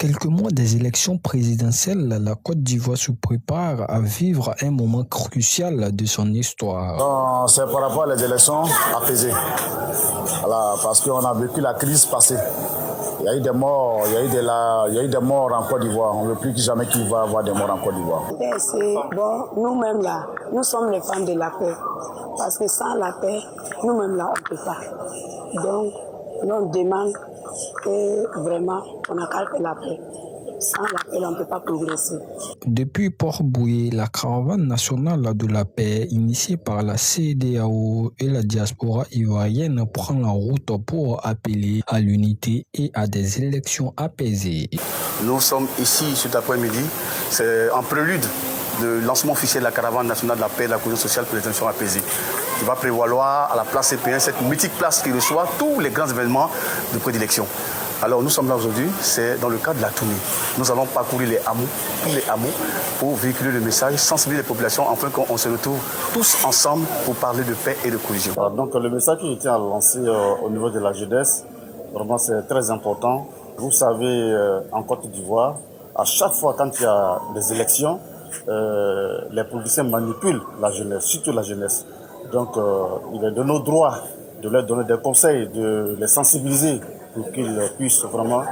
quelques mois des élections présidentielles, la Côte d'Ivoire se prépare à vivre un moment crucial de son histoire. C'est par rapport aux élections apaisées. Voilà, parce qu'on a vécu la crise passée. Il y a eu des morts, il y a eu des morts en Côte d'Ivoire. On ne veut plus jamais qu'il va y avoir des morts en Côte d'Ivoire. Bon, nous-mêmes là, nous sommes les femmes de la paix. Parce que sans la paix, nous-mêmes là, on ne peut pas. Donc, on demande que vraiment, on a qu'à faire la paix. Sans la paix, on ne peut pas progresser. Depuis Port-Boué, la caravane nationale de la paix, initiée par la CEDEAO et la diaspora ivoirienne, prend la route pour appeler à l'unité et à des élections apaisées. Nous sommes ici cet après-midi, c'est en prélude de lancement officiel de la caravane nationale de la paix et de la cohésion sociale pour les élections apaisées, qui va prévaloir à la place CP1, cette mythique place qui reçoit tous les grands événements de prédilection. Alors nous sommes là aujourd'hui, c'est dans le cadre de la tournée. Nous allons parcourir les hameaux, tous les hameaux, pour véhiculer le message, sensibiliser les populations, afin qu'on se retrouve tous ensemble pour parler de paix et de cohésion. Donc le message qui était lancé au niveau de la jeunesse, vraiment c'est très important. Vous savez, en Côte d'Ivoire, à chaque fois quand il y a des élections, les politiciens manipulent la jeunesse, surtout la jeunesse. Donc il est de nos droits de leur donner des conseils, de les sensibiliser pour qu'ils puissent vraiment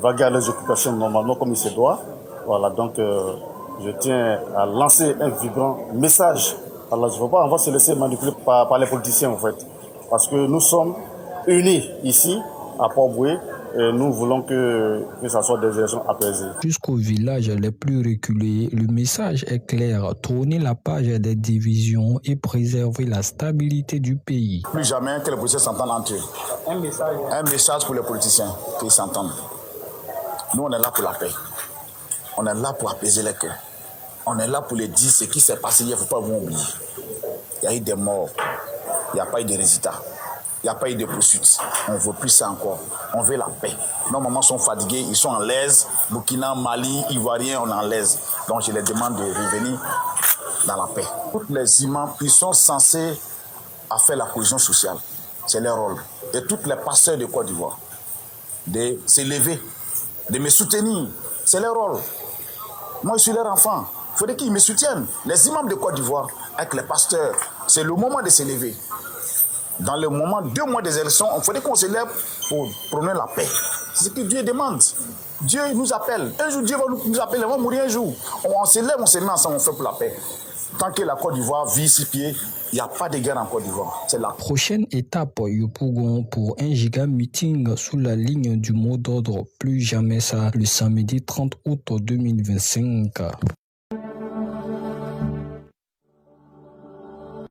vaguer à leurs occupations normalement comme il se doit. Voilà, donc je tiens à lancer un vibrant message. Alors, je ne veux pas, on va se laisser manipuler par les politiciens en fait. Parce que nous sommes unis ici, à Port-Boué, et nous voulons que ça soit des élections apaisées. Jusqu'aux villages les plus reculés, le message est clair. Tourner la page des divisions et préserver la stabilité du pays. Plus jamais que les politiciens s'entendent entre eux. Un message pour les politiciens, qu'ils s'entendent. Nous, on est là pour la paix. On est là pour apaiser les cœurs. On est là pour les dire ce qui s'est passé hier, il ne faut pas vous oublier. Il y a eu des morts. Il n'y a pas eu de résultats. Il n'y a pas eu de poursuites. On ne veut plus ça encore. On veut la paix. Nos mamans sont fatiguées, ils sont en l'aise. Burkina, Mali, Ivoiriens, on est en l'aise. Donc je les demande de revenir dans la paix. Toutes les imams, ils sont censés faire la cohésion sociale. C'est leur rôle. Et tous les pasteurs de Côte d'Ivoire, de s'élever, de me soutenir. C'est leur rôle. Moi, je suis leur enfant. Il faudrait qu'ils me soutiennent. Les imams de Côte d'Ivoire, avec les pasteurs, c'est le moment de s'élever. Dans le moment, 2 mois des élections, il faudrait qu'on se lève pour prôner la paix. C'est ce que Dieu demande. Dieu nous appelle. Un jour, Dieu va nous appeler. On va mourir un jour. On se lève, on se met ensemble, on fait pour la paix. Tant que la Côte d'Ivoire vit 6 pieds, il n'y a pas de guerre en Côte d'Ivoire. C'est la prochaine étape, Yopougon, pour un giga meeting sous la ligne du mot d'ordre Plus jamais ça, le samedi 30 août 2025.